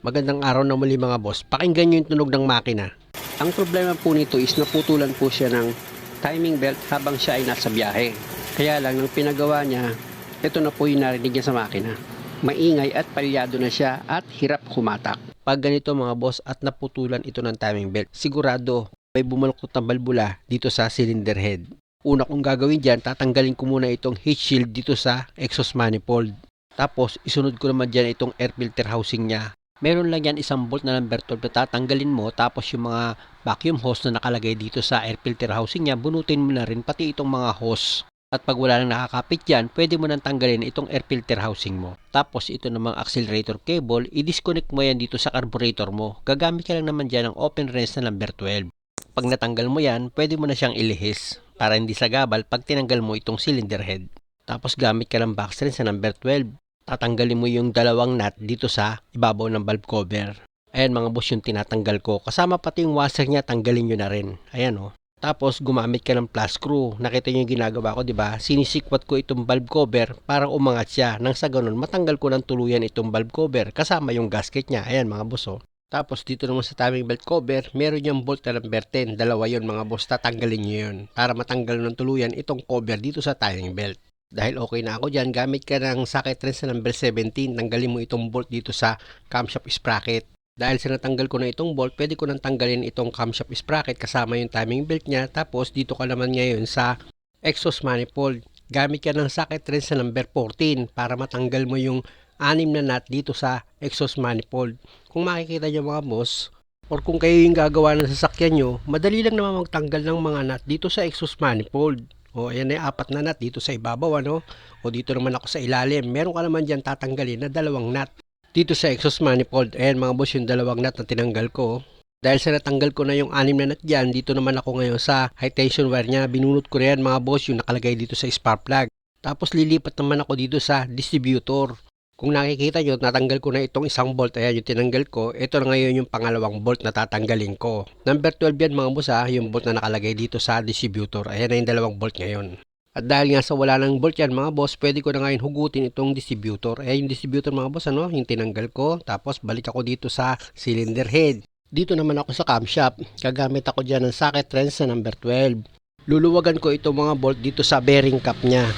Magandang araw na muli mga boss. Pakinggan nyo yung tunog ng makina. Ang problema po nito is naputulan po siya ng timing belt habang siya ay nasa biyahe. Kaya lang nang pinagawa niya, ito na po yung narinig niya sa makina. Maingay at palyado na siya at hirap kumatak. Pag ganito mga boss at naputulan ito ng timing belt, sigurado may bumaluktot na balbula dito sa cylinder head. Una kong gagawin dyan, tatanggalin ko muna itong heat shield dito sa exhaust manifold. Tapos isunod ko naman dyan itong air filter housing niya. Meron lang yan isang bolt na number 12 na tatanggalin mo, tapos yung mga vacuum hose na nakalagay dito sa air filter housing niya, bunutin mo na rin pati itong mga hose. At pag wala nang nakakapit dyan, pwede mo nang tanggalin itong air filter housing mo. Tapos ito namang accelerator cable, i-disconnect mo yan dito sa carburetor mo. Gagamit ka lang naman dyan ng open wrench na number 12. Pag natanggal mo yan, pwede mo na siyang ilihis para hindi sagabal pag tinanggal mo itong cylinder head. Tapos gamit ka ng box wrench sa number 12. Tatanggalin mo yung dalawang nut dito sa ibabaw ng valve cover. Ayan mga boss yung tinatanggal ko. Kasama pati yung washer niya, tanggalin nyo na rin. Ayan o. Tapos gumamit ka ng plus screw. Nakita nyo yung ginagawa ko, diba? Sinisikwat ko itong valve cover para umangat siya. Nang sa ganun, matanggal ko ng tuluyan itong valve cover kasama yung gasket niya. Ayan mga boss o. Tapos dito naman sa timing belt cover, meron yung bolt na number 10. Dalawa yun mga boss, tatanggalin nyo yun. Para matanggal ng tuluyan itong cover dito sa timing belt. Dahil okay na ako dyan, gamit ka ng socket wrench na number 17, tanggalin mo itong bolt dito sa camshaft sprocket. Dahil sa natanggal ko na itong bolt, pwede ko nang tanggalin itong camshaft sprocket kasama yung timing belt niya. Tapos dito ka naman ngayon sa exhaust manifold. Gamit ka ng socket wrench na number 14 para matanggal mo yung 6 na nut dito sa exhaust manifold. Kung makikita nyo mga boss, or kung kayo yung gagawa ng sasakyan nyo, madali lang naman magtanggal ng mga nut dito sa exhaust manifold. O ayan na 4 na nut dito sa ibabaw ano. O dito naman ako sa ilalim. Meron ka naman dyan tatanggalin na 2 nut dito sa exhaust manifold. Ayan mga boss yung 2 nut na tinanggal ko. Dahil sa natanggal ko na yung 6 na nut dyan, dito naman ako ngayon sa high tension wire nya. Binunot ko na yan mga boss yung nakalagay dito sa spark plug. Tapos lilipat naman ako dito sa distributor. Kung nakikita nyo, natanggal ko na itong isang bolt. Ayan yung tinanggal ko. Ito na ngayon yung pangalawang bolt na tatanggalin ko. Number 12 yan mga boss ha, yung bolt na nakalagay dito sa distributor. Ayan na yung 2 bolt ngayon. At dahil nga sa wala ng bolt yan mga boss, pwede ko na ngayon hugutin itong distributor. Ayan yung distributor mga boss ano, yung tinanggal ko. Tapos balik ako dito sa cylinder head. Dito naman ako sa camshaft. Gagamit ako dyan ng socket wrench na number 12. Luluwagan ko itong mga bolt dito sa bearing cap nya.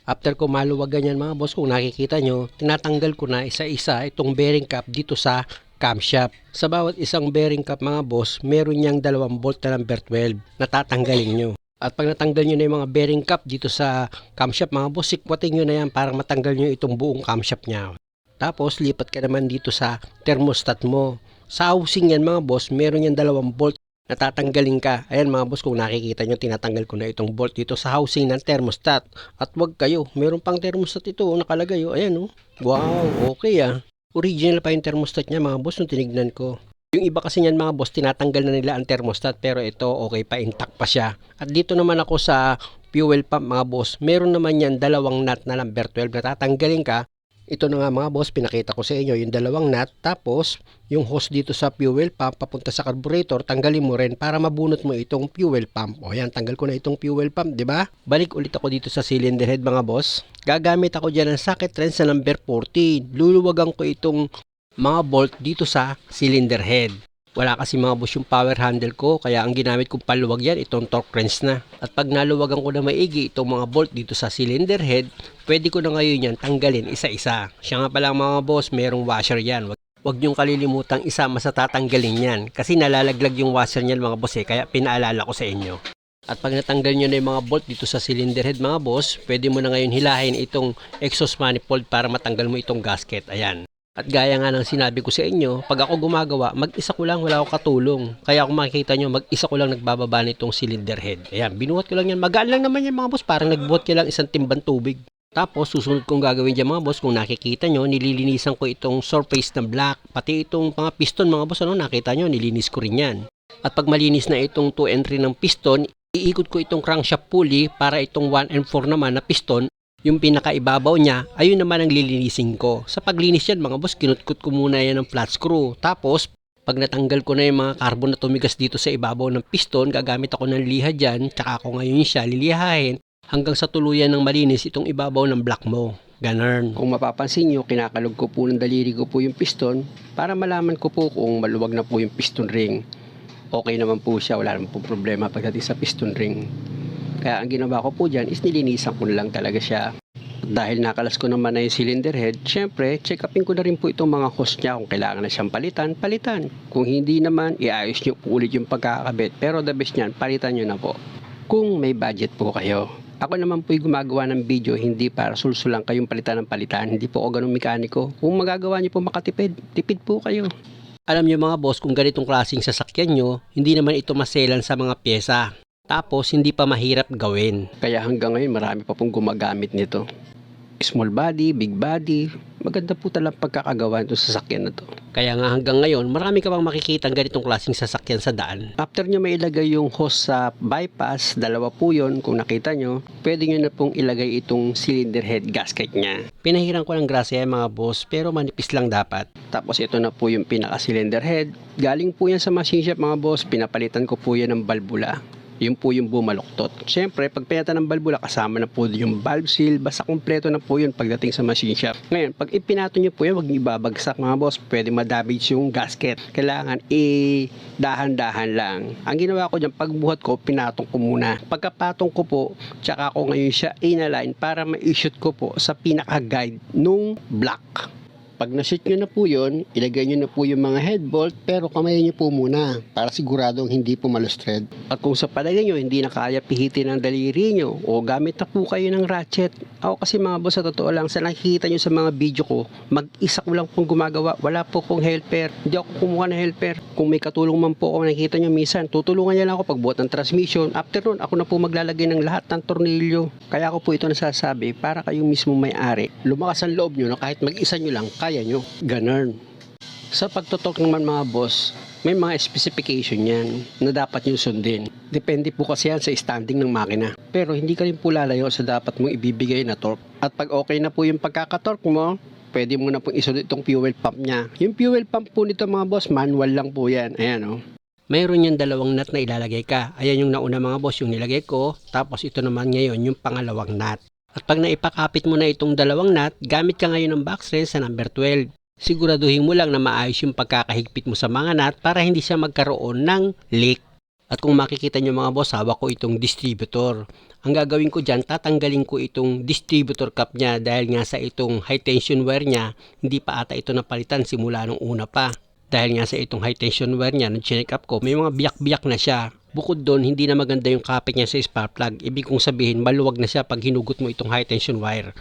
After ko maluwagan yan mga boss, kung nakikita nyo, tinatanggal ko na isa-isa itong bearing cap dito sa camshaft. Sa bawat isang bearing cap mga boss, meron niyang 2 bolt na number 12 na tatanggalin nyo. At pag natanggal nyo na yung mga bearing cap dito sa camshaft mga boss, sikwatin nyo na yan para matanggal nyo itong buong camshaft nya. Tapos lipat ka naman dito sa thermostat mo. Sa housing yan mga boss, meron yan 2 bolt na tatanggalin ka. Ayan mga boss, kung nakikita nyo, tinatanggal ko na itong bolt dito sa housing ng thermostat. At wag kayo, meron pang thermostat ito nakalagay. Ayan wow, okay Original pa yung thermostat niya mga boss nung tinignan ko. Yung iba kasi niyan mga boss, tinatanggal na nila ang thermostat, pero ito okay pa, intact pa siya. At dito naman ako sa fuel pump mga boss, meron naman yan 2 nut na number 12 na tatanggalin ka. Ito na nga mga boss, pinakita ko sa inyo yung 2 nut. Tapos yung hose dito sa fuel pump papunta sa carburetor, tanggalin mo rin para mabunot mo itong fuel pump. O yan, tanggal ko na itong fuel pump, di ba? Balik ulit ako dito sa cylinder head mga boss. Gagamit ako dyan ng socket wrench sa number 14. Luluwagan ko itong mga bolt dito sa cylinder head. Wala kasi mga boss yung power handle ko, kaya ang ginamit kong paluwag yan, itong torque wrench na. At pag naluwagan ko na maigi itong mga bolt dito sa cylinder head, pwede ko na ngayon yan tanggalin isa-isa. Siya nga pala mga boss, merong washer yan. Wag niyong kalilimutang isama sa tatanggalin yan, kasi nalalaglag yung washer niyan mga boss kaya pinaalala ko sa inyo. At pag natanggal nyo na yung mga bolt dito sa cylinder head mga boss, pwede mo na ngayon hilahin itong exhaust manifold para matanggal mo itong gasket. Ayan. At gaya nga ng sinabi ko sa inyo, pag ako gumagawa, mag-isa ko lang, wala akong katulong. Kaya kung makikita nyo, mag-isa ko lang nagbababa nitong cylinder head. Ayan, binuhat ko lang yan. Magaan lang naman yan mga boss, parang nagbuhat ko lang isang timbang tubig. Tapos susunod kong gagawin dyan mga boss, kung nakikita nyo, nililinisan ko itong surface na black. Pati itong mga piston mga boss, nakita nyo, nilinis ko rin yan. At pag malinis na itong 2 and 3 ng piston, iikot ko itong crankshaft pulley para itong 1 and 4 naman na piston, yung pinakaibabaw niya, ayun naman ang lilinisin ko. Sa paglinis yan mga boss, kinutkot ko muna yan ng flat screw. Tapos, pag natanggal ko na yung mga carbon na tumigas dito sa ibabaw ng piston, gagamit ako ng liha dyan, tsaka ako ngayon siya lilihahin hanggang sa tuluyan ng malinis itong ibabaw ng block mo. Ganun. Kung mapapansin nyo, kinakalog ko po ng daliri ko po yung piston para malaman ko po kung maluwag na po yung piston ring. Okay naman po siya, wala naman po problema pagdating sa piston ring. Kaya ang ginawa ko po dyan is nilinisan ko lang talaga siya. Dahil nakalas ko naman na yung cylinder head, syempre, check upin ko na rin po itong mga hose niya. Kung kailangan na siyang palitan. Kung hindi naman, iayos nyo po ulit yung pagkakabit. Pero the best niyan, palitan nyo na po. Kung may budget po kayo. Ako naman po'y gumagawa ng video hindi para sulsulang kayong palitan ng palitan. Hindi po ako ganun mekaniko. Kung magagawa niyo po makatipid, tipid po kayo. Alam niyo mga boss, kung ganitong klaseng sasakyan nyo, hindi naman ito maselan sa mga pyesa. Tapos hindi pa mahirap gawin. Kaya hanggang ngayon marami pa pong gumagamit nito. Small body, big body, maganda po talagang pagkakagawa nito sa sasakyan na to. Kaya nga hanggang ngayon, marami ka pang makikita ng ganitong klaseng sasakyan sa daan. After nyo may ilagay yung hose sa bypass, dalawa po yun, kung nakita nyo, pwede nyo na pong ilagay itong cylinder head gasket nya. Pinahiran ko ng grasya mga boss, pero manipis lang dapat. Tapos ito na po yung pinaka cylinder head. Galing po yan sa machine shop mga boss, pinapalitan ko po yan ng balbula. Yun po yung bumaluktot. Siyempre, pag pinatan ng balbula, kasama na po yung valve seal, basta kompleto na po yun pagdating sa machine shop. Ngayon, pag ipinato nyo po yun, huwag nyo ibabagsak mga boss, pwede madamage yung gasket. Kailangan dahan-dahan lang. Ang ginawa ko dyan, pagbuhat ko, pinatong ko muna. Pagkapatong ko po, tsaka ko ngayon siya inalign para ma-shoot ko po sa pinaka-guide nung block. Pag na-shoot nyo na po yun, ilagay nyo na po yung mga head bolt, pero kamayin nyo po muna para siguradong hindi po malustred. At kung sa palagay nyo hindi na kaya pihitin ang daliri nyo o gamit na po kayo ng ratchet. Ako kasi mga boss, sa totoo lang, sa nakikita nyo sa mga video ko, mag-isa ko lang pong gumagawa. Wala po kong helper. Hindi ako kumuha ng helper. Kung may katulong man po ako, nakikita nyo minsan, tutulungan niya lang ako pagbuhat ng transmission. After nun, ako na po maglalagay ng lahat ng tornilyo. Kaya ako po ito nasasabi para kayong mismo may-ari. Lumakas ang loob nyo na kahit mag-isa nyo lang, kaya nyo. Ganun. Sa pagtotok naman mga boss, may mga specification yan na dapat nyo sundin. Depende po kasi yan sa standing ng makina. Pero hindi ka rin po lalayo sa dapat mong ibibigay na torque. At pag okay na po yung pagkakatorque mo, pwede mo na pong isunod itong fuel pump nya. Yung fuel pump po nito mga boss, manual lang po yan. Ayan o. Mayroon yung dalawang nut na ilalagay ka. Ayan yung nauna mga boss, yung nilagay ko. Tapos ito naman ngayon yung pangalawang nut. At pag naipakapit mo na itong dalawang nut, gamit ka ngayon ng box wrench sa number 12. Siguraduhin mo lang na maayos yung pagkakahigpit mo sa mga nut para hindi siya magkaroon ng leak. At kung makikita nyo mga boss, hawak ko itong distributor. Ang gagawin ko dyan, tatanggalin ko itong distributor cap niya dahil nga sa itong high tension wire niya, hindi pa ata ito napalitan simula nung una pa. Dahil nga sa itong high tension wire niya, nung chinek up ko, may mga biyak-biyak na siya. Bukod doon, hindi na maganda yung kapit niya sa spark plug. Ibig kong sabihin, maluwag na siya pag hinugot mo itong high tension wire.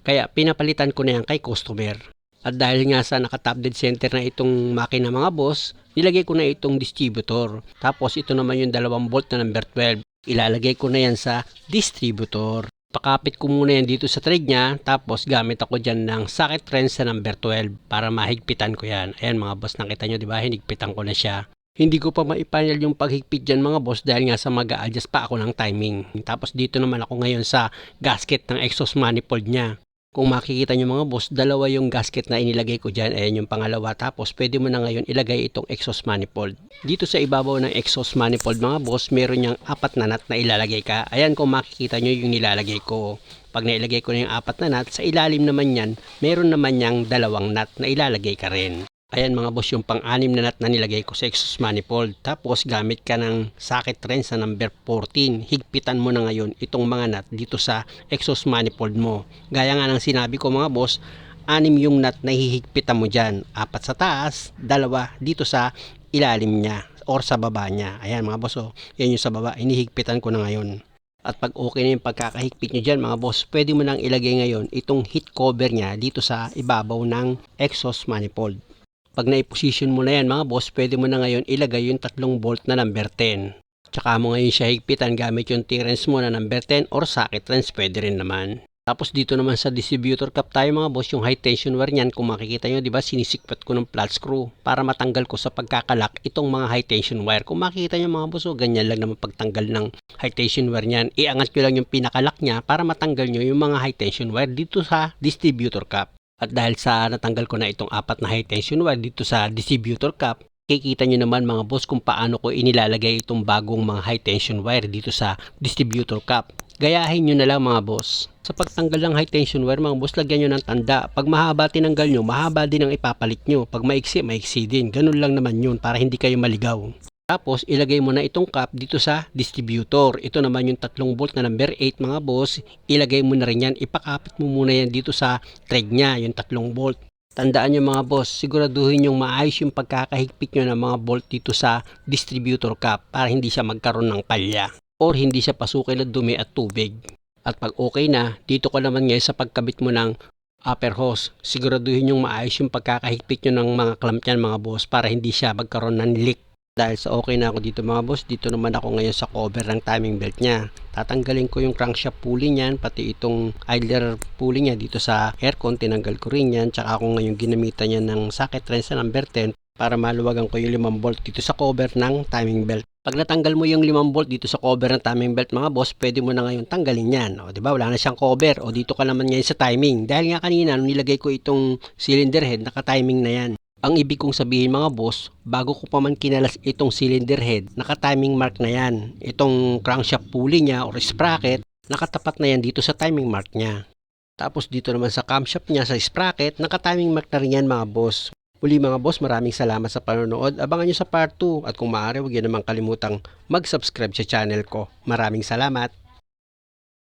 Kaya pinapalitan ko na yan kay customer. At dahil nga sa naka-top dead center na itong makina mga boss, nilagay ko na itong distributor. Tapos ito naman yung 2 bolt na number 12. Ilalagay ko na yan sa distributor. Pakapit ko muna yan dito sa thread niya. Tapos gamit ako dyan ng socket wrench sa number 12 para mahigpitan ko yan. Ayan mga boss, nakita nyo diba? Hinigpitan ko na siya. Hindi ko pa maipanel yung paghigpit dyan mga boss dahil nga sa mag-a-adjust pa ako ng timing. Tapos dito naman ako ngayon sa gasket ng exhaust manifold niya. Kung makikita nyo mga boss, dalawa yung gasket na inilagay ko dyan. Ayan yung pangalawa. Tapos pwede mo na ngayon ilagay itong exhaust manifold. Dito sa ibabaw ng exhaust manifold mga boss, meron niyang 4 na nut na ilalagay ka. Ayan kung makikita nyo yung nilalagay ko. Pag nailagay ko na yung 4 na nut, sa ilalim naman yan, meron naman niyang 2 nut na ilalagay ka rin. Ayan mga boss, yung pang-6 na nut na nilagay ko sa exhaust manifold. Tapos gamit ka ng socket wrench sa number 14. Higpitan mo na ngayon itong mga nut dito sa exhaust manifold mo. Gaya nga ng sinabi ko mga boss, 6 yung nut na hihigpitan mo dyan. 4 sa taas, 2 dito sa ilalim niya or sa baba niya. Ayan mga boss, yan yung sa baba. Inihigpitan ko na ngayon. At pag okay na yung pagkakahigpit nyo dyan mga boss, pwede mo nang ilagay ngayon itong heat cover niya dito sa ibabaw ng exhaust manifold. Pag na-position mo na yan mga boss, pwede mo na ngayon ilagay yung 3 bolt na number 10. Tsaka mo ngayon siya higpitan gamit yung T-wrench mo na number 10 or socket wrench, pwede rin naman. Tapos dito naman sa distributor cap tayo mga boss, yung high tension wire niyan, kung makikita nyo, diba, sinisikpat ko ng flat screw para matanggal ko sa pagkakalak itong mga high tension wire. Kung makikita nyo mga boss, ganyan lang naman pagtanggal ng high tension wire niyan. Iangat nyo lang yung pinakalak niya para matanggal nyo yung mga high tension wire dito sa distributor cap. At dahil sa natanggal ko na itong 4 na high tension wire dito sa distributor cap, kikita nyo naman mga boss kung paano ko inilalagay itong bagong mga high tension wire dito sa distributor cap. gayahin nyo na lang mga boss. Sa pagtanggal ng high tension wire mga boss, lagyan nyo ng tanda. Pag mahaba tinanggal nyo, mahaba din ang ipapalit nyo. Pag maiksi, maiksi din. Ganun lang naman yun para hindi kayo maligaw. Tapos ilagay mo na itong cap dito sa distributor. Ito naman yung 3 volt na number 8 mga boss. Ilagay mo na rin yan. Ipakapit mo muna yan dito sa thread nya, yung 3 volt. Tandaan nyo mga boss, siguraduhin yung maayos yung pagkakahigpit nyo ng mga bolt dito sa distributor cap para hindi siya magkaroon ng palya or hindi siya pasukin ng dumi at tubig. At pag okay na, dito ko naman ngayon sa pagkabit mo ng upper hose, siguraduhin yung maayos yung pagkakahigpit nyo ng mga clamp yan mga boss para hindi siya magkaroon ng leak. Dahil sa okay na ako dito mga boss, dito naman ako ngayon sa cover ng timing belt niya. Tatanggalin ko yung crankshaft pulley niyan, pati itong idler pulley niya dito sa aircon, tinanggal ko rin yan. Tsaka ako ngayon ginamitan niya ng socket wrench na number 10 para maluwagan ko yung 5 volt dito sa cover ng timing belt. Pag natanggal mo yung 5 volt dito sa cover ng timing belt mga boss, pwede mo na ngayon tanggalin yan. O diba, wala na siyang cover. O dito ka naman ngayon sa timing. Dahil nga kanina nung nilagay ko itong cylinder head, naka-timing na yan. Ang ibig kong sabihin mga boss, bago ko pa man kinalas itong cylinder head, naka-timing mark na yan. Itong crankshaft pulley niya or sprocket, nakatapat na yan dito sa timing mark niya. Tapos dito naman sa camshaft niya sa sprocket, naka-timing mark na rin yan mga boss. Muli mga boss, maraming salamat sa panonood. Abangan nyo sa part 2 at kung maaari, huwag nyo naman kalimutang mag-subscribe sa channel ko. Maraming salamat!